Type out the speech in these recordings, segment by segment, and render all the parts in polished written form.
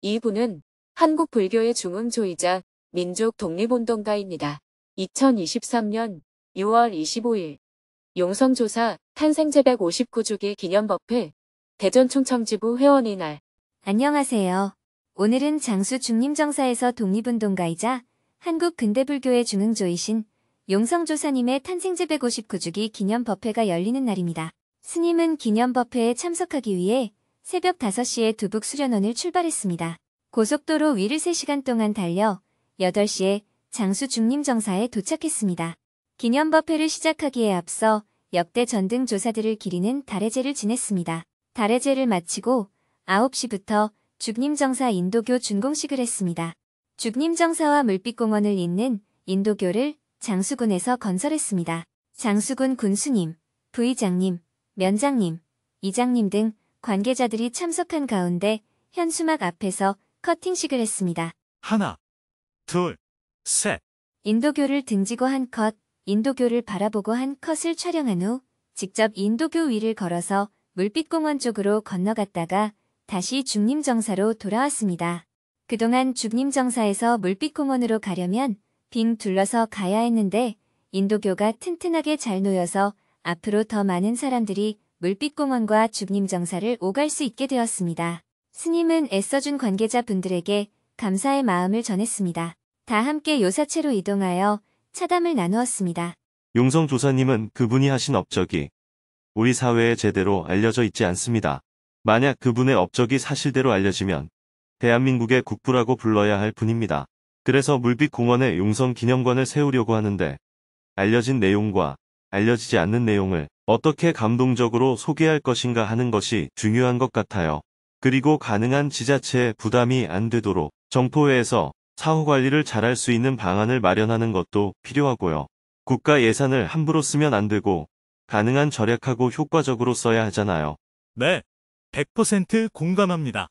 이분은 한국 불교의 중흥조이자 민족 독립운동가입니다. 2023년 6월 25일 용성조사 탄생 제159주기 기념법회 대전 충청지부 회원의 날. 안녕하세요. 오늘은 장수 중림정사에서 독립운동가이자 한국 근대불교의 중흥조이신 용성조사님의 탄생 제159주기 기념법회가 열리는 날입니다. 스님은 기념법회에 참석하기 위해 새벽 5시에 두북 수련원을 출발했습니다. 고속도로 위를 3시간 동안 달려 8시에 장수 중림정사에 도착했습니다. 기념법회를 시작하기에 앞서 역대 전등 조사들을 기리는 달해제를 지냈습니다. 달해제를 마치고 9시부터 죽림정사 인도교 준공식을 했습니다. 죽림정사와 물빛공원을 잇는 인도교를 장수군에서 건설했습니다. 장수군 군수님, 부의장님, 면장님, 이장님 등 관계자들이 참석한 가운데 현수막 앞에서 커팅식을 했습니다. 하나, 둘, 셋. 인도교를 등지고 한 컷, 인도교를 바라보고 한 컷을 촬영한 후 직접 인도교 위를 걸어서 물빛공원 쪽으로 건너갔다가 다시 죽림정사로 돌아왔습니다. 그동안 죽림정사에서 물빛공원으로 가려면 빙 둘러서 가야 했는데 인도교가 튼튼하게 잘 놓여서 앞으로 더 많은 사람들이 물빛공원과 죽림정사를 오갈 수 있게 되었습니다. 스님은 애써준 관계자분들에게 감사의 마음을 전했습니다. 다 함께 요사체로 이동하여 차담을 나누었습니다. 용성조사님은 그분이 하신 업적이 우리 사회에 제대로 알려져 있지 않습니다. 만약 그분의 업적이 사실대로 알려지면 대한민국의 국부라고 불러야 할 분입니다. 그래서 물빛공원에 용성기념관을 세우려고 하는데 알려진 내용과 알려지지 않는 내용을 어떻게 감동적으로 소개할 것인가 하는 것이 중요한 것 같아요. 그리고 가능한 지자체에 부담이 안 되도록 정포회에서 사후관리를 잘할 수 있는 방안을 마련하는 것도 필요하고요. 국가 예산을 함부로 쓰면 안 되고 가능한 절약하고 효과적으로 써야 하잖아요. 네, 100% 공감합니다.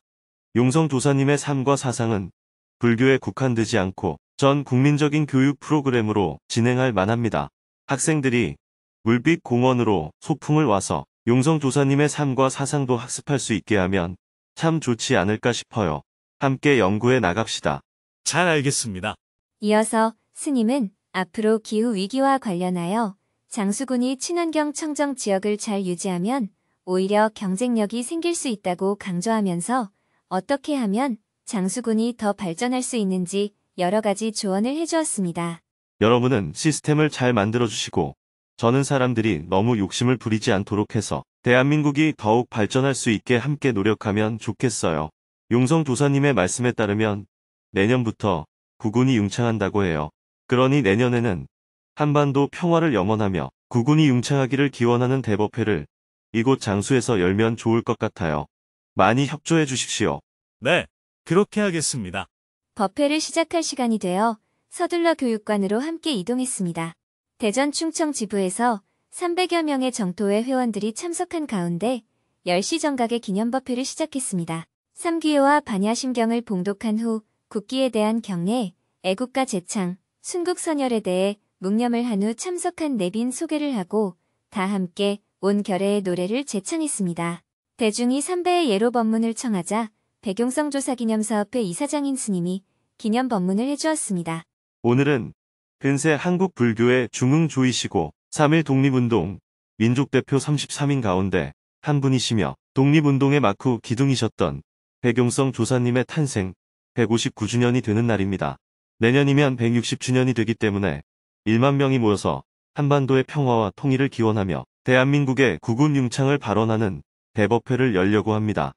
용성조사님의 삶과 사상은 불교에 국한되지 않고 전 국민적인 교육 프로그램으로 진행할 만합니다. 학생들이 물빛공원으로 소풍을 와서 용성조사님의 삶과 사상도 학습할 수 있게 하면 참 좋지 않을까 싶어요. 함께 연구해 나갑시다. 잘 알겠습니다. 이어서 스님은 앞으로 기후위기와 관련하여 장수군이 친환경 청정 지역을 잘 유지하면 오히려 경쟁력이 생길 수 있다고 강조하면서 어떻게 하면 장수군이 더 발전할 수 있는지 여러 가지 조언을 해주었습니다. 여러분은 시스템을 잘 만들어주시고 저는 사람들이 너무 욕심을 부리지 않도록 해서 대한민국이 더욱 발전할 수 있게 함께 노력하면 좋겠어요. 용성조사님의 말씀에 따르면 내년부터 국군이 융창한다고 해요. 그러니 내년에는 한반도 평화를 염원하며 국군이 융창하기를 기원하는 대법회를 이곳 장수에서 열면 좋을 것 같아요. 많이 협조해 주십시오. 네, 그렇게 하겠습니다. 법회를 시작할 시간이 되어 서둘러 교육관으로 함께 이동했습니다. 대전 충청 지부에서 300여 명의 정토회 회원들이 참석한 가운데 10시 정각에 기념법회를 시작했습니다. 삼귀호와 반야심경을 봉독한 후 국기에 대한 경례, 애국가 제창, 순국선열에 대해 묵념을 한 후 참석한 내빈 소개를 하고 다 함께 온 결의의 노래를 제창했습니다. 대중이 삼배의 예로 법문을 청하자 백용성조사기념사업회 이사장인 스님이 기념 법문을 해주었습니다. 오늘은 근세 한국 불교의 중흥조이시고 3.1 독립운동 민족대표 33인 가운데 한 분이시며 독립운동의 막후 기둥이셨던 백용성 조사님의 탄생 159주년이 되는 날입니다. 내년이면 160주년이 되기 때문에 1만 명이 모여서 한반도의 평화와 통일을 기원하며 대한민국의 국군 융창을 발언하는 대법회를 열려고 합니다.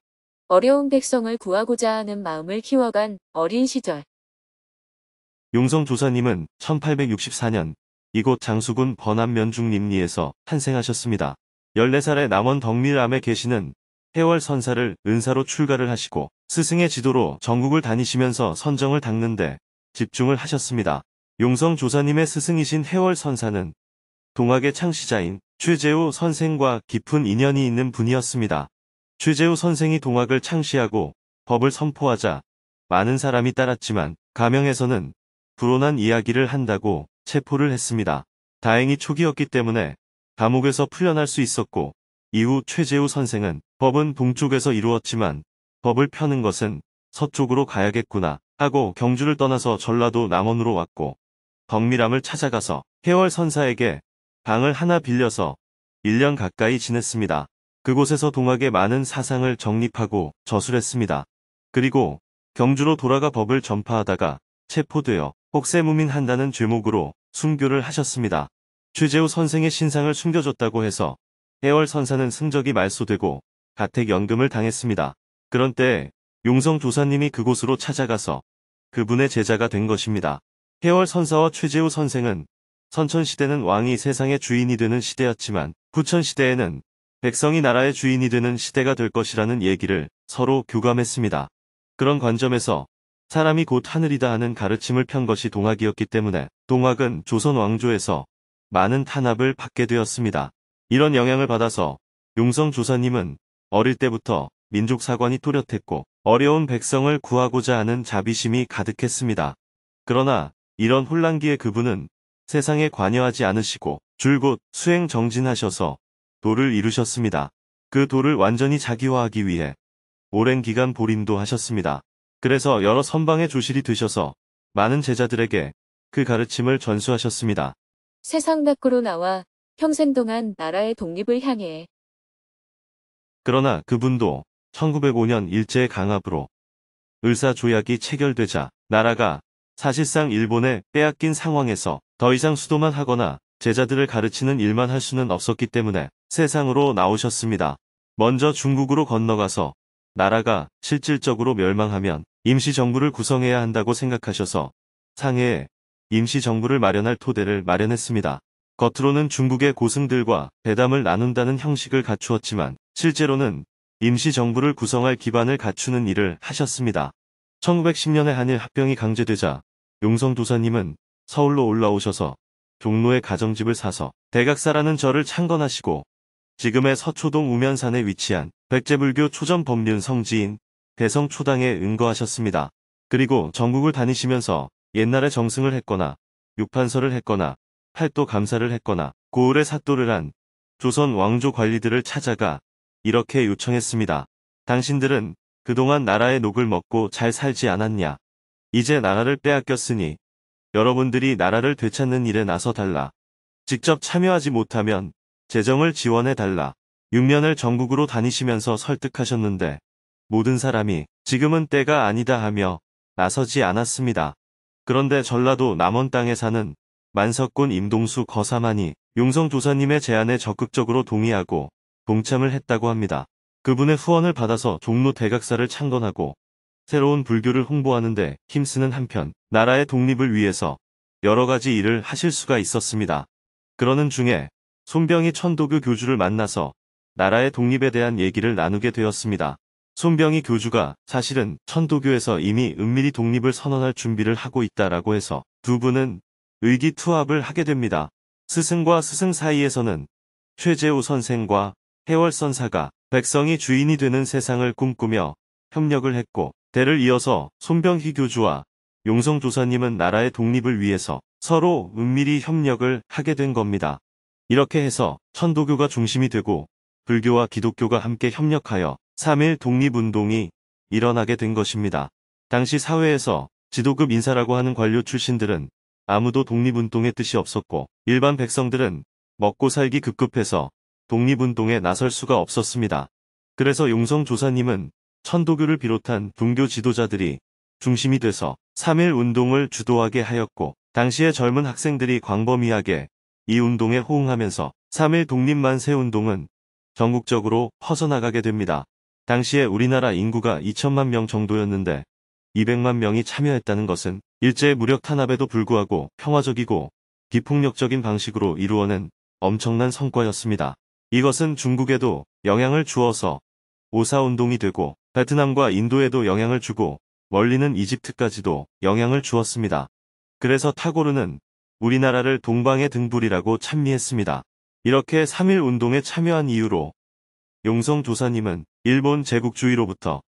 어려운 백성을 구하고자 하는 마음을 키워간 어린 시절. 용성조사님은 1864년 이곳 장수군 번안면중림리에서 탄생하셨습니다. 14살의 남원 덕밀암에 계시는 해월 선사를 은사로 출가를 하시고 스승의 지도로 전국을 다니시면서 선정을 닦는데 집중을 하셨습니다. 용성조사님의 스승이신 해월 선사는 동학의 창시자인 최재우 선생과 깊은 인연이 있는 분이었습니다. 최재우 선생이 동학을 창시하고 법을 선포하자 많은 사람이 따랐지만 가명에서는 불온한 이야기를 한다고 체포를 했습니다. 다행히 초기였기 때문에 감옥에서 풀려날 수 있었고 이후 최재우 선생은 법은 동쪽에서 이루었지만 법을 펴는 것은 서쪽으로 가야겠구나 하고 경주를 떠나서 전라도 남원으로 왔고 덕미람을 찾아가서 해월 선사에게 방을 하나 빌려서 1년 가까이 지냈습니다. 그곳에서 동학의 많은 사상을 정립하고 저술했습니다. 그리고 경주로 돌아가 법을 전파하다가 체포되어 혹세무민한다는 죄목으로 순교를 하셨습니다. 최재우 선생의 신상을 숨겨줬다고 해서 해월 선사는 승적이 말소되고 가택연금을 당했습니다. 그런 때에 용성 조사님이 그곳으로 찾아가서 그분의 제자가 된 것입니다. 해월 선사와 최재우 선생은 선천시대는 왕이 세상의 주인이 되는 시대였지만 부천시대에는 백성이 나라의 주인이 되는 시대가 될 것이라는 얘기를 서로 교감했습니다. 그런 관점에서 사람이 곧 하늘이다 하는 가르침을 편 것이 동학이었기 때문에 동학은 조선 왕조에서 많은 탄압을 받게 되었습니다. 이런 영향을 받아서 용성 조사님은 어릴 때부터 민족사관이 또렷했고 어려운 백성을 구하고자 하는 자비심이 가득했습니다. 그러나 이런 혼란기에 그분은 세상에 관여하지 않으시고 줄곧 수행정진하셔서 도를 이루셨습니다. 그 도를 완전히 자기화하기 위해 오랜 기간 보림도 하셨습니다. 그래서 여러 선방의 조실이 되셔서 많은 제자들에게 그 가르침을 전수하셨습니다. 세상 밖으로 나와 평생 동안 나라의 독립을 향해 그러나 그분도 1905년 일제의 강압으로 을사조약이 체결되자 나라가 사실상 일본에 빼앗긴 상황에서 더 이상 수도만 하거나 제자들을 가르치는 일만 할 수는 없었기 때문에 세상으로 나오셨습니다. 먼저 중국으로 건너가서 나라가 실질적으로 멸망하면 임시정부를 구성해야 한다고 생각하셔서 상해에 임시정부를 마련할 토대를 마련했습니다. 겉으로는 중국의 고승들과 회담을 나눈다는 형식을 갖추었지만 실제로는 임시정부를 구성할 기반을 갖추는 일을 하셨습니다. 1910년에 한일 합병이 강제되자 용성도사님은 서울로 올라오셔서 종로에 가정집을 사서 대각사라는 절을 창건하시고 지금의 서초동 우면산에 위치한 백제불교 초전 법륜 성지인 대성초당에 은거하셨습니다. 그리고 전국을 다니시면서 옛날에 정승을 했거나 육판서를 했거나 팔도 감사를 했거나 고을에 사또를 한 조선 왕조 관리들을 찾아가 이렇게 요청했습니다. 당신들은 그동안 나라의 녹을 먹고 잘 살지 않았냐? 이제 나라를 빼앗겼으니 여러분들이 나라를 되찾는 일에 나서달라. 직접 참여하지 못하면 재정을 지원해달라. 6년을 전국으로 다니시면서 설득하셨는데 모든 사람이 지금은 때가 아니다 하며 나서지 않았습니다. 그런데 전라도 남원 땅에 사는 만석군 임동수 거사만이 용성조사님의 제안에 적극적으로 동의하고 동참을 했다고 합니다. 그분의 후원을 받아서 종로 대각사를 창건하고 새로운 불교를 홍보하는 데 힘쓰는 한편 나라의 독립을 위해서 여러 가지 일을 하실 수가 있었습니다. 그러는 중에 손병희 천도교 교주를 만나서 나라의 독립에 대한 얘기를 나누게 되었습니다. 손병희 교주가 사실은 천도교에서 이미 은밀히 독립을 선언할 준비를 하고 있다라고 해서 두 분은 의기투합을 하게 됩니다. 스승과 스승 사이에서는 최재우 선생과 해월 선사가 백성이 주인이 되는 세상을 꿈꾸며 협력을 했고 대를 이어서 손병희 교주와 용성조사님은 나라의 독립을 위해서 서로 은밀히 협력을 하게 된 겁니다. 이렇게 해서 천도교가 중심이 되고 불교와 기독교가 함께 협력하여 3.1 독립운동이 일어나게 된 것입니다. 당시 사회에서 지도급 인사라고 하는 관료 출신들은 아무도 독립운동의 뜻이 없었고 일반 백성들은 먹고 살기 급급해서 독립운동에 나설 수가 없었습니다. 그래서 용성조사님은 천도교를 비롯한 종교 지도자들이 중심이 돼서 3.1 운동을 주도하게 하였고 당시의 젊은 학생들이 광범위하게 이 운동에 호응하면서 3.1 독립만세 운동은 전국적으로 퍼져나가게 됩니다. 당시에 우리나라 인구가 2천만 명 정도였는데 200만 명이 참여했다는 것은 일제의 무력 탄압에도 불구하고 평화적이고 비폭력적인 방식으로 이루어낸 엄청난 성과였습니다. 이것은 중국에도 영향을 주어서 오사운동이 되고 베트남과 인도에도 영향을 주고 멀리는 이집트까지도 영향을 주었습니다. 그래서 타고르는 우리나라를 동방의 등불이라고 찬미했습니다. 이렇게 3.1 운동에 참여한 이유로 용성조사님은 일본 제국주의로부터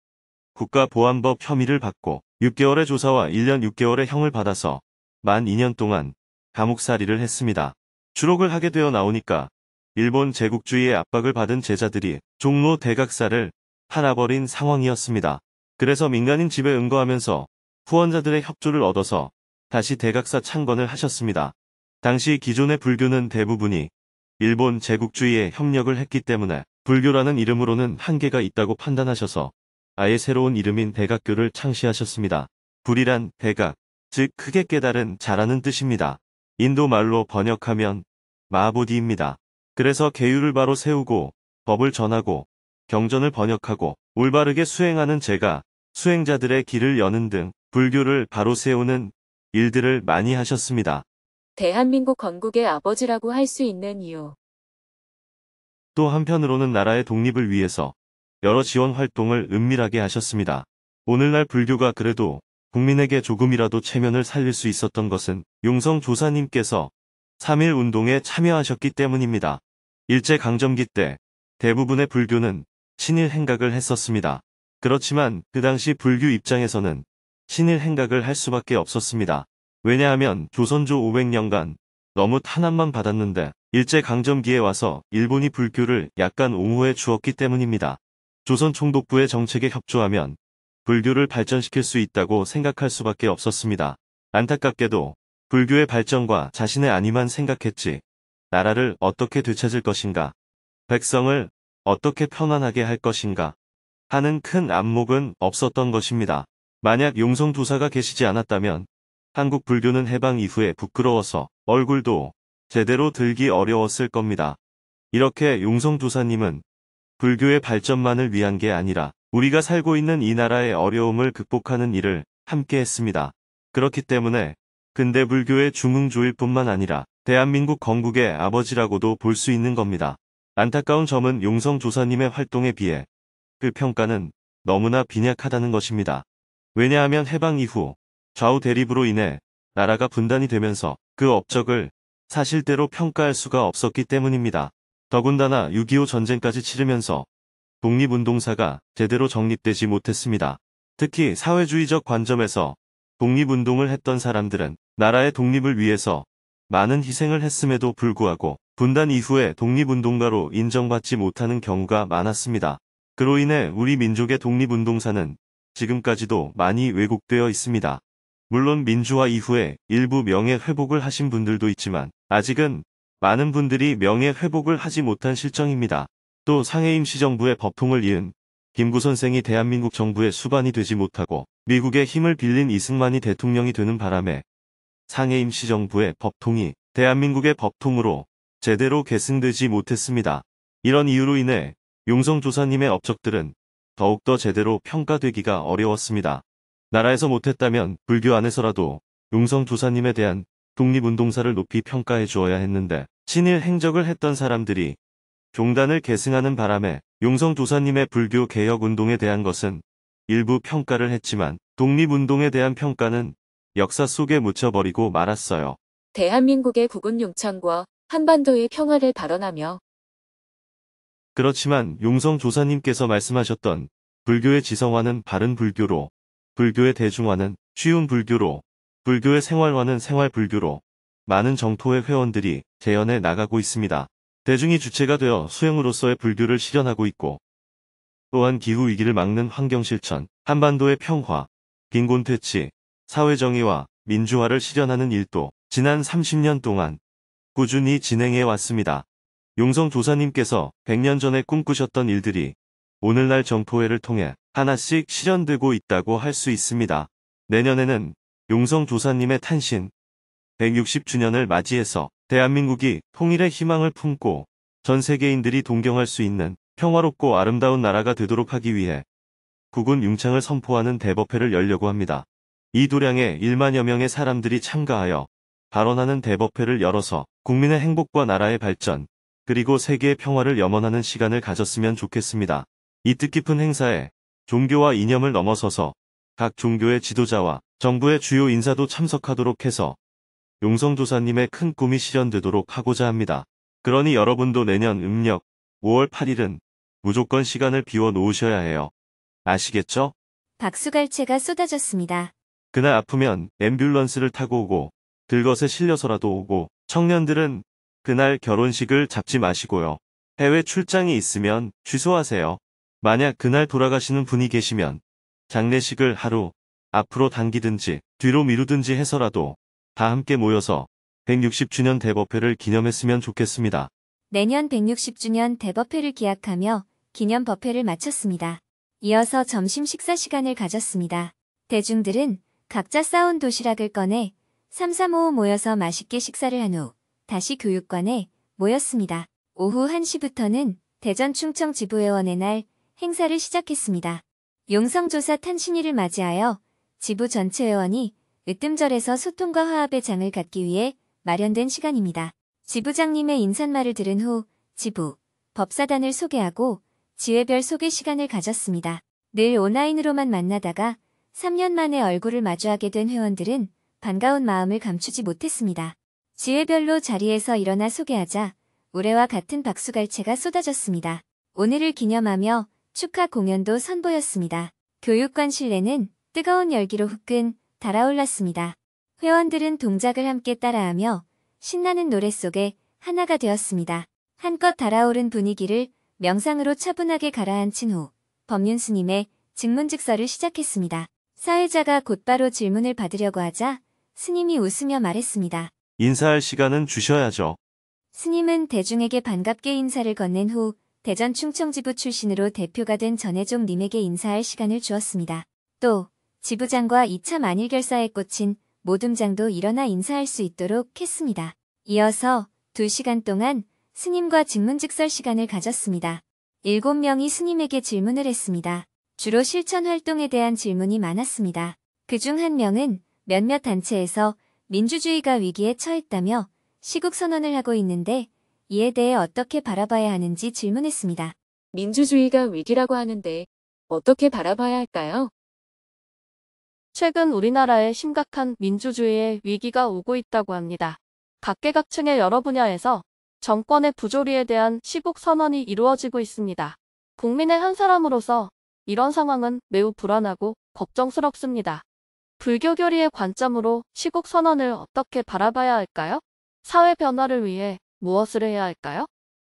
국가보안법 혐의를 받고 6개월의 조사와 1년 6개월의 형을 받아서 만 2년 동안 감옥살이를 했습니다. 추록을 하게 되어 나오니까 일본 제국주의의 압박을 받은 제자들이 종로 대각사를 팔아버린 상황이었습니다. 그래서 민간인 집에 응거하면서 후원자들의 협조를 얻어서 다시 대각사 창건을 하셨습니다. 당시 기존의 불교는 대부분이 일본 제국주의에 협력을 했기 때문에 불교라는 이름으로는 한계가 있다고 판단하셔서 아예 새로운 이름인 대각교를 창시하셨습니다. 불이란 대각, 즉 크게 깨달은 자라는 뜻입니다. 인도 말로 번역하면 마하보디입니다. 그래서 계율을 바로 세우고 법을 전하고 경전을 번역하고 올바르게 수행하는 제가 수행자들의 길을 여는 등 불교를 바로 세우는 일들을 많이 하셨습니다. 대한민국 건국의 아버지라고 할 수 있는 이유. 또 한편으로는 나라의 독립을 위해서 여러 지원 활동을 은밀하게 하셨습니다. 오늘날 불교가 그래도 국민에게 조금이라도 체면을 살릴 수 있었던 것은 용성 조사님께서 3.1 운동에 참여하셨기 때문입니다. 일제강점기 때 대부분의 불교는 친일 행각을 했었습니다. 그렇지만 그 당시 불교 입장에서는 친일 행각을 할 수밖에 없었습니다. 왜냐하면 조선조 500년간 너무 탄압만 받았는데 일제강점기에 와서 일본이 불교를 약간 옹호해 주었기 때문입니다. 조선 총독부의 정책에 협조하면 불교를 발전시킬 수 있다고 생각할 수밖에 없었습니다. 안타깝게도 불교의 발전과 자신의 안위만 생각했지 나라를 어떻게 되찾을 것인가, 백성을 어떻게 편안하게 할 것인가 하는 큰 안목은 없었던 것입니다. 만약 용성도사가 계시지 않았다면 한국 불교는 해방 이후에 부끄러워서 얼굴도 제대로 들기 어려웠을 겁니다. 이렇게 용성도사님은 불교의 발전만을 위한 게 아니라 우리가 살고 있는 이 나라의 어려움을 극복하는 일을 함께 했습니다. 그렇기 때문에 근대 불교의 중흥조일 뿐만 아니라 대한민국 건국의 아버지라고도 볼 수 있는 겁니다. 안타까운 점은 용성조사님의 활동에 비해 그 평가는 너무나 빈약하다는 것입니다. 왜냐하면 해방 이후 좌우 대립으로 인해 나라가 분단이 되면서 그 업적을 사실대로 평가할 수가 없었기 때문입니다. 더군다나 6.25 전쟁까지 치르면서 독립운동사가 제대로 정립되지 못했습니다. 특히 사회주의적 관점에서 독립운동을 했던 사람들은 나라의 독립을 위해서 많은 희생을 했음에도 불구하고 분단 이후에 독립운동가로 인정받지 못하는 경우가 많았습니다. 그로 인해 우리 민족의 독립운동사는 지금까지도 많이 왜곡되어 있습니다. 물론 민주화 이후에 일부 명예회복을 하신 분들도 있지만 아직은 많은 분들이 명예회복을 하지 못한 실정입니다. 또 상해 임시정부의 법통을 이은 김구 선생이 대한민국 정부의 수반이 되지 못하고 미국의 힘을 빌린 이승만이 대통령이 되는 바람에 상해 임시정부의 법통이 대한민국의 법통으로 제대로 계승되지 못했습니다. 이런 이유로 인해 용성조사님의 업적들은 더욱더 제대로 평가되기가 어려웠습니다. 나라에서 못했다면 불교 안에서라도 용성조사님에 대한 독립운동사를 높이 평가해 주어야 했는데 친일 행적을 했던 사람들이 종단을 계승하는 바람에 용성조사님의 불교 개혁운동에 대한 것은 일부 평가를 했지만 독립운동에 대한 평가는 역사 속에 묻혀버리고 말았어요. 대한민국의 국군 용창과 한반도의 평화를 발언하며 그렇지만 용성조사님께서 말씀하셨던 불교의 지성화는 바른 불교로, 불교의 대중화는 쉬운 불교로, 불교의 생활화는 생활불교로 많은 정토의 회원들이 재현해 나가고 있습니다. 대중이 주체가 되어 수행으로서의 불교를 실현하고 있고 또한 기후위기를 막는 환경실천, 한반도의 평화, 빈곤퇴치, 사회정의와 민주화를 실현하는 일도 지난 30년 동안 꾸준히 진행해 왔습니다. 용성조사님께서 100년 전에 꿈꾸셨던 일들이 오늘날 정토회를 통해 하나씩 실현되고 있다고 할 수 있습니다. 내년에는 용성조사님의 탄신 160주년을 맞이해서 대한민국이 통일의 희망을 품고 전 세계인들이 동경할 수 있는 평화롭고 아름다운 나라가 되도록 하기 위해 국군 융창을 선포하는 대법회를 열려고 합니다. 이 도량에 1만여 명의 사람들이 참가하여 발언하는 대법회를 열어서 국민의 행복과 나라의 발전, 그리고 세계의 평화를 염원하는 시간을 가졌으면 좋겠습니다. 이 뜻깊은 행사에 종교와 이념을 넘어서서 각 종교의 지도자와 정부의 주요 인사도 참석하도록 해서 용성조사님의 큰 꿈이 실현되도록 하고자 합니다. 그러니 여러분도 내년 음력 5월 8일은 무조건 시간을 비워 놓으셔야 해요. 아시겠죠? 박수갈채가 쏟아졌습니다. 그날 아프면 앰뷸런스를 타고 오고 들것에 실려서라도 오고 청년들은 그날 결혼식을 잡지 마시고요. 해외 출장이 있으면 취소하세요. 만약 그날 돌아가시는 분이 계시면 장례식을 하루 앞으로 당기든지 뒤로 미루든지 해서라도 다 함께 모여서 160주년 대법회를 기념했으면 좋겠습니다. 내년 160주년 대법회를 기약하며 기념 법회를 마쳤습니다. 이어서 점심 식사 시간을 가졌습니다. 대중들은 각자 싸온 도시락을 꺼내 335 모여서 맛있게 식사를 한 후 다시 교육관에 모였습니다. 오후 1시부터는 대전 충청 지부회원의 날 행사를 시작했습니다. 용성조사 탄신일을 맞이하여 지부 전체 회원이 으뜸절에서 소통과 화합의 장을 갖기 위해 마련된 시간입니다. 지부장님의 인사말을 들은 후 지부, 법사단을 소개하고 지회별 소개 시간을 가졌습니다. 늘 온라인으로만 만나다가 3년 만에 얼굴을 마주하게 된 회원들은 반가운 마음을 감추지 못했습니다. 지회별로 자리에서 일어나 소개하자 우레와 같은 박수갈채가 쏟아졌습니다. 오늘을 기념하며 축하 공연도 선보였습니다. 교육관 실내는 뜨거운 열기로 후끈 달아올랐습니다. 회원들은 동작을 함께 따라하며 신나는 노래 속에 하나가 되었습니다. 한껏 달아오른 분위기를 명상으로 차분하게 가라앉힌 후 법륜 스님의 증문즉서를 시작했습니다. 사회자가 곧바로 질문을 받으려고 하자 스님이 웃으며 말했습니다. 인사할 시간은 주셔야죠. 스님은 대중에게 반갑게 인사를 건넨 후 대전 충청지부 출신으로 대표가 된 전혜종 님에게 인사할 시간을 주었습니다. 또 지부장과 2차 만일결사에 꽂힌 모둠장도 일어나 인사할 수 있도록 했습니다. 이어서 2시간 동안 스님과 증문즉설 시간을 가졌습니다. 7명이 스님에게 질문을 했습니다. 주로 실천 활동에 대한 질문이 많았습니다. 그중 한 명은 몇몇 단체에서 민주주의가 위기에 처했다며 시국 선언을 하고 있는데 이에 대해 어떻게 바라봐야 하는지 질문했습니다. 민주주의가 위기라고 하는데 어떻게 바라봐야 할까요? 최근 우리나라에 심각한 민주주의의 위기가 오고 있다고 합니다. 각계각층의 여러 분야에서 정권의 부조리에 대한 시국 선언이 이루어지고 있습니다. 국민의 한 사람으로서 이런 상황은 매우 불안하고 걱정스럽습니다. 불교 교리의 관점으로 시국 선언을 어떻게 바라봐야 할까요? 사회 변화를 위해 무엇을 해야 할까요?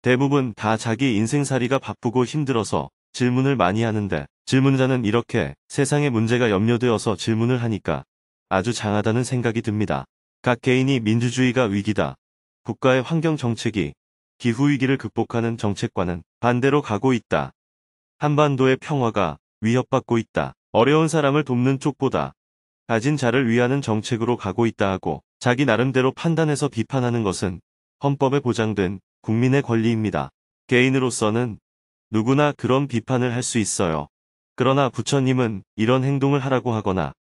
대부분 다 자기 인생살이가 바쁘고 힘들어서 질문을 많이 하는데 질문자는 이렇게 세상의 문제가 염려되어서 질문을 하니까 아주 장하다는 생각이 듭니다. 각 개인이 민주주의가 위기다. 국가의 환경 정책이 기후위기를 극복하는 정책과는 반대로 가고 있다. 한반도의 평화가 위협받고 있다. 어려운 사람을 돕는 쪽보다 가진 자를 위하는 정책으로 가고 있다 하고 자기 나름대로 판단해서 비판하는 것은 헌법에 보장된 국민의 권리입니다. 개인으로서는 누구나 그런 비판을 할 수 있어요. 그러나 부처님은 이런 행동을 하라고 하거나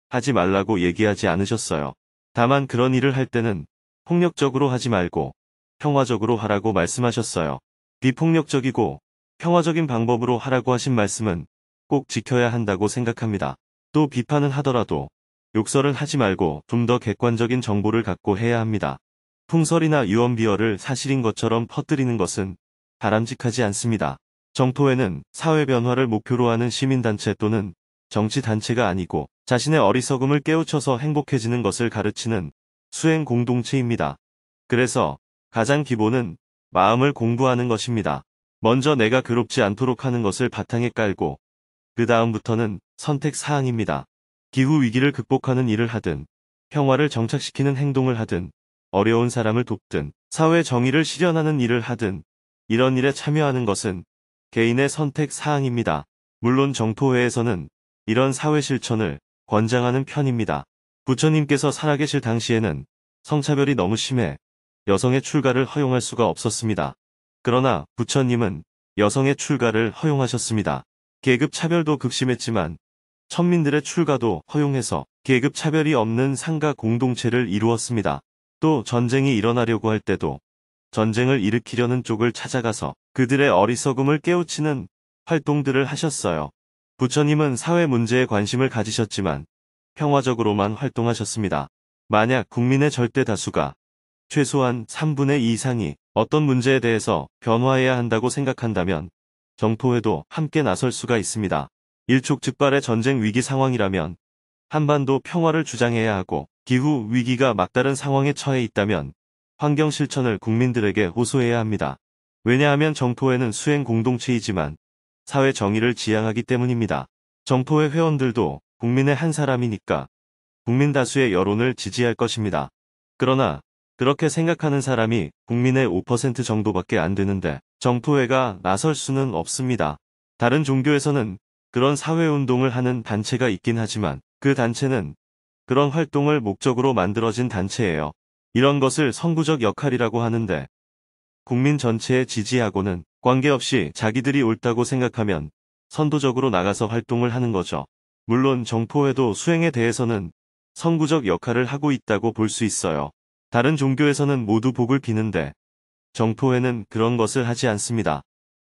하지 말라고 얘기하지 않으셨어요. 다만 그런 일을 할 때는 폭력적으로 하지 말고 평화적으로 하라고 말씀하셨어요. 비폭력적이고 평화적인 방법으로 하라고 하신 말씀은 꼭 지켜야 한다고 생각합니다. 또 비판은 하더라도 욕설은 하지 말고 좀 더 객관적인 정보를 갖고 해야 합니다. 풍설이나 유언비어를 사실인 것처럼 퍼뜨리는 것은 바람직하지 않습니다. 정토회는 사회 변화를 목표로 하는 시민단체 또는 정치단체가 아니고 자신의 어리석음을 깨우쳐서 행복해지는 것을 가르치는 수행 공동체입니다. 그래서 가장 기본은 마음을 공부하는 것입니다. 먼저 내가 괴롭지 않도록 하는 것을 바탕에 깔고 그 다음부터는 선택 사항입니다. 기후위기를 극복하는 일을 하든 평화를 정착시키는 행동을 하든 어려운 사람을 돕든 사회 정의를 실현하는 일을 하든 이런 일에 참여하는 것은 개인의 선택 사항입니다. 물론 정토회에서는 이런 사회 실천을 권장하는 편입니다. 부처님께서 살아계실 당시에는 성차별이 너무 심해 여성의 출가를 허용할 수가 없었습니다. 그러나 부처님은 여성의 출가를 허용하셨습니다. 계급 차별도 극심했지만 천민들의 출가도 허용해서 계급 차별이 없는 상가 공동체를 이루었습니다. 또 전쟁이 일어나려고 할 때도 전쟁을 일으키려는 쪽을 찾아가서 그들의 어리석음을 깨우치는 활동들을 하셨어요. 부처님은 사회 문제에 관심을 가지셨지만 평화적으로만 활동하셨습니다. 만약 국민의 절대 다수가 최소한 3분의 2 이상이 어떤 문제에 대해서 변화해야 한다고 생각한다면 정토회도 함께 나설 수가 있습니다. 일촉즉발의 전쟁 위기 상황이라면 한반도 평화를 주장해야 하고 기후 위기가 막다른 상황에 처해 있다면 환경 실천을 국민들에게 호소해야 합니다. 왜냐하면 정토회는 수행 공동체이지만 사회 정의를 지향하기 때문입니다. 정토회 회원들도 국민의 한 사람이니까 국민 다수의 여론을 지지할 것입니다. 그러나 그렇게 생각하는 사람이 국민의 5% 정도밖에 안 되는데 정토회가 나설 수는 없습니다. 다른 종교에서는 그런 사회운동을 하는 단체가 있긴 하지만 그 단체는 그런 활동을 목적으로 만들어진 단체예요. 이런 것을 선구적 역할이라고 하는데 국민 전체의 지지하고는 관계없이 자기들이 옳다고 생각하면 선도적으로 나가서 활동을 하는 거죠. 물론 정토회도 수행에 대해서는 선구적 역할을 하고 있다고 볼 수 있어요. 다른 종교에서는 모두 복을 비는데 정토회는 그런 것을 하지 않습니다.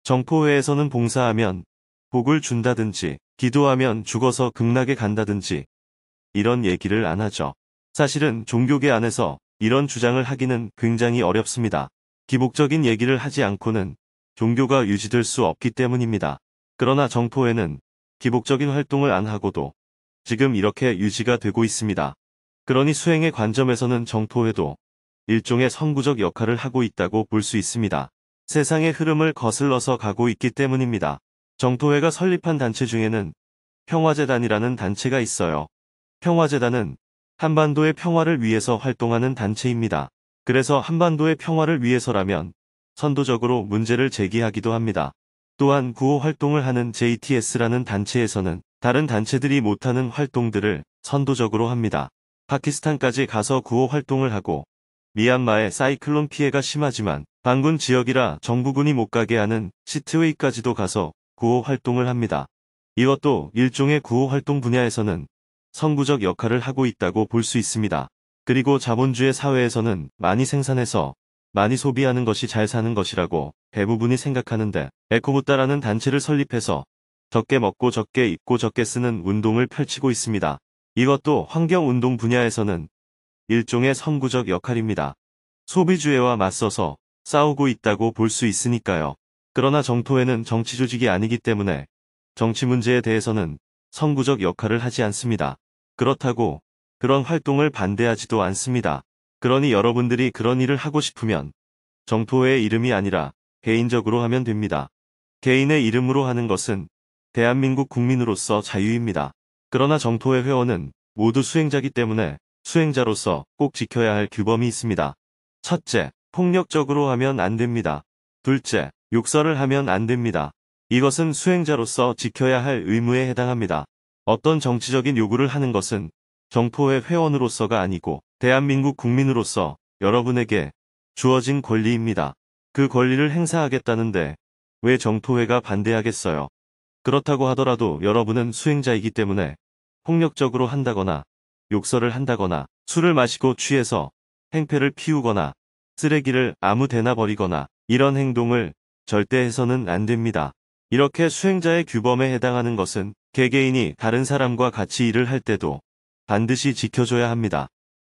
정토회에서는 봉사하면 복을 준다든지 기도하면 죽어서 극락에 간다든지 이런 얘기를 안 하죠. 사실은 종교계 안에서 이런 주장을 하기는 굉장히 어렵습니다. 기복적인 얘기를 하지 않고는 종교가 유지될 수 없기 때문입니다. 그러나 정토회는 기복적인 활동을 안 하고도 지금 이렇게 유지가 되고 있습니다. 그러니 수행의 관점에서는 정토회도 일종의 선구적 역할을 하고 있다고 볼 수 있습니다. 세상의 흐름을 거슬러서 가고 있기 때문입니다. 정토회가 설립한 단체 중에는 평화재단이라는 단체가 있어요. 평화재단은 한반도의 평화를 위해서 활동하는 단체입니다. 그래서 한반도의 평화를 위해서라면 선도적으로 문제를 제기하기도 합니다. 또한 구호 활동을 하는 JTS라는 단체에서는 다른 단체들이 못하는 활동들을 선도적으로 합니다. 파키스탄까지 가서 구호 활동을 하고 미얀마의 사이클론 피해가 심하지만 반군 지역이라 정부군이 못 가게 하는 시트웨이까지도 가서 구호 활동을 합니다. 이것도 일종의 구호 활동 분야에서는 선구적 역할을 하고 있다고 볼 수 있습니다. 그리고 자본주의 사회에서는 많이 생산해서 많이 소비하는 것이 잘 사는 것이라고 대부분이 생각하는데 에코부따라는 단체를 설립해서 적게 먹고 적게 입고 적게 쓰는 운동을 펼치고 있습니다. 이것도 환경운동 분야에서는 일종의 선구적 역할입니다. 소비주의와 맞서서 싸우고 있다고 볼 수 있으니까요. 그러나 정토회는 정치 조직이 아니기 때문에 정치 문제에 대해서는 선구적 역할을 하지 않습니다. 그렇다고 그런 활동을 반대하지도 않습니다. 그러니 여러분들이 그런 일을 하고 싶으면 정토회의 이름이 아니라 개인적으로 하면 됩니다. 개인의 이름으로 하는 것은 대한민국 국민으로서 자유입니다. 그러나 정토회 회원은 모두 수행자이기 때문에 수행자로서 꼭 지켜야 할 규범이 있습니다. 첫째, 폭력적으로 하면 안 됩니다. 둘째, 욕설을 하면 안 됩니다. 이것은 수행자로서 지켜야 할 의무에 해당합니다. 어떤 정치적인 요구를 하는 것은 정토회 회원으로서가 아니고 대한민국 국민으로서 여러분에게 주어진 권리입니다. 그 권리를 행사하겠다는데 왜 정토회가 반대하겠어요? 그렇다고 하더라도 여러분은 수행자이기 때문에 폭력적으로 한다거나 욕설을 한다거나 술을 마시고 취해서 행패를 피우거나 쓰레기를 아무 데나 버리거나 이런 행동을 절대 해서는 안 됩니다. 이렇게 수행자의 규범에 해당하는 것은 개개인이 다른 사람과 같이 일을 할 때도 반드시 지켜줘야 합니다.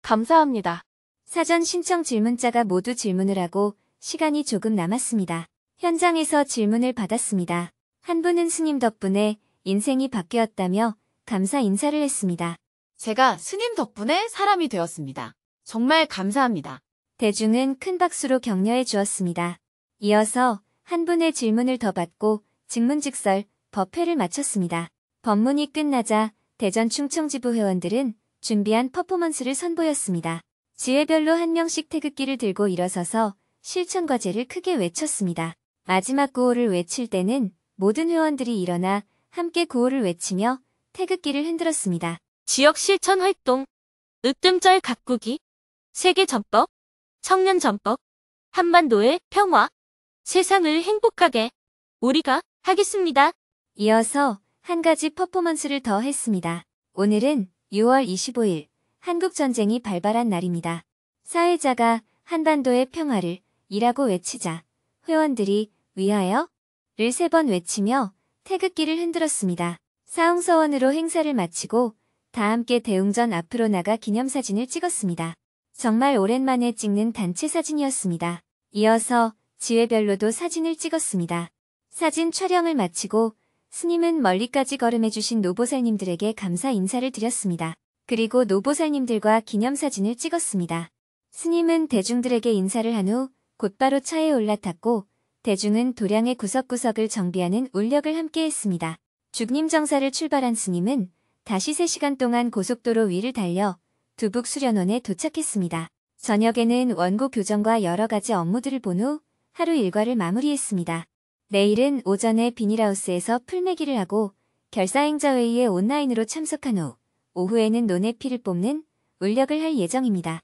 감사합니다. 사전 신청 질문자가 모두 질문을 하고 시간이 조금 남았습니다. 현장에서 질문을 받았습니다. 한 분은 스님 덕분에 인생이 바뀌었다며 감사 인사를 했습니다. 제가 스님 덕분에 사람이 되었습니다. 정말 감사합니다. 대중은 큰 박수로 격려해 주었습니다. 이어서 한 분의 질문을 더 받고 직문직설 법회를 마쳤습니다. 법문이 끝나자 대전 충청지부 회원들은 준비한 퍼포먼스를 선보였습니다. 지회별로 한 명씩 태극기를 들고 일어서서 실천 과제를 크게 외쳤습니다. 마지막 구호를 외칠 때는 모든 회원들이 일어나 함께 구호를 외치며 태극기를 흔들었습니다. 지역 실천 활동, 으뜸절 가꾸기, 세계 전법, 청년 전법, 한반도의 평화, 세상을 행복하게 우리가 하겠습니다. 이어서 한 가지 퍼포먼스를 더 했습니다. 오늘은 6월 25일 한국전쟁이 발발한 날입니다. 사회자가 한반도의 평화를 이라고 외치자 회원들이 위하여를 3번 외치며 태극기를 흔들었습니다. 사흥서원으로 행사를 마치고 다 함께 대웅전 앞으로 나가 기념사진을 찍었습니다. 정말 오랜만에 찍는 단체 사진이었습니다. 이어서 지회별로도 사진을 찍었습니다. 사진 촬영을 마치고 스님은 멀리까지 걸음해주신 노보살님들에게 감사 인사를 드렸습니다. 그리고 노보살님들과 기념사진을 찍었습니다. 스님은 대중들에게 인사를 한 후 곧바로 차에 올라탔고 대중은 도량의 구석구석을 정비하는 울력을 함께했습니다. 죽림정사를 출발한 스님은 다시 3시간 동안 고속도로 위를 달려 두북 수련원에 도착했습니다. 저녁에는 원고 교정과 여러 가지 업무들을 본 후 하루 일과를 마무리했습니다. 내일은 오전에 비닐하우스에서 풀매기를 하고 결사행자회의에 온라인으로 참석한 후 오후에는 논의 피를 뽑는 울력을 할 예정입니다.